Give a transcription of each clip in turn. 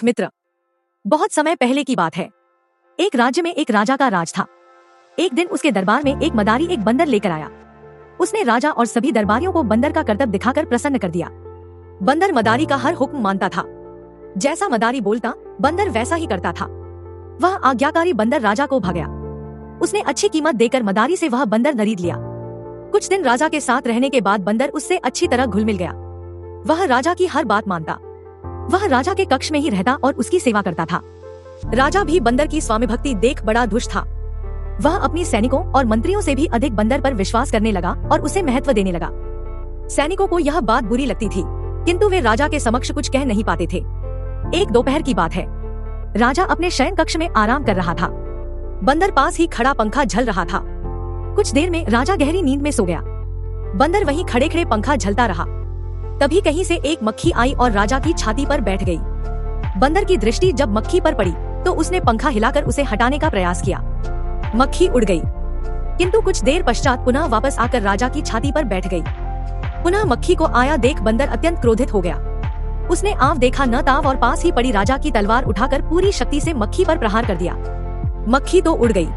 मित्र। बहुत समय पहले की बात है। एक राज्य में एक राजा का राज था। एक दिन उसके दरबार में एक मदारी एक बंदर लेकर आया। उसने राजा और सभी दरबारियों को बंदर का करतब दिखाकर प्रसन्न कर दिया। बंदर मदारी का हर हुक्म मानता था। जैसा मदारी बोलता बंदर वैसा ही करता था। वह आज्ञाकारी बंदर राजा को भागया। उसने अच्छी कीमत देकर मदारी से वह बंदर खरीद लिया। कुछ दिन राजा के साथ रहने के बाद बंदर उससे अच्छी तरह घुल मिल गया। वह राजा की हर बात मानता। वह राजा के कक्ष में ही रहता और उसकी सेवा करता था। राजा भी बंदर की स्वामी भक्ति देख बड़ा खुश था। वह अपनी सैनिकों और मंत्रियों से भी अधिक बंदर पर विश्वास करने लगा और उसे महत्व देने लगा। सैनिकों को यह बात बुरी लगती थी, किंतु वे राजा के समक्ष कुछ कह नहीं पाते थे। एक दोपहर की बात है। राजा अपने शयन कक्ष में आराम कर रहा था। बंदर पास ही खड़ा पंखा झल रहा था। कुछ देर में राजा गहरी नींद में सो गया। बंदर वहीं खड़े खड़े पंखा झलता रहा। तभी कहीं से एक मक्खी आई और राजा की छाती पर बैठ गई। बंदर की दृष्टि जब मक्खी पर पड़ी तो उसने पंखा हिलाकर उसे हटाने का प्रयास किया। मक्खी उड़ गई, किंतु कुछ देर पश्चात पुनः वापस आकर राजा की छाती पर बैठ गई। पुनः मक्खी को आया देख बंदर अत्यंत क्रोधित हो गया। उसने आंव देखा न ताव और पास ही पड़ी राजा की तलवार उठाकर पूरी शक्ति से मक्खी पर प्रहार कर दिया। मक्खी तो उड़ गई,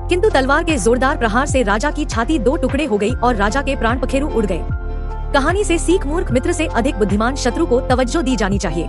किंतु तलवार के जोरदार प्रहार से राजा की छाती दो टुकड़े हो गई और राजा के प्राण पखेरु उड़ गए। कहानी से सीख, मूर्ख मित्र से अधिक बुद्धिमान शत्रु को तवज्जो दी जानी चाहिए।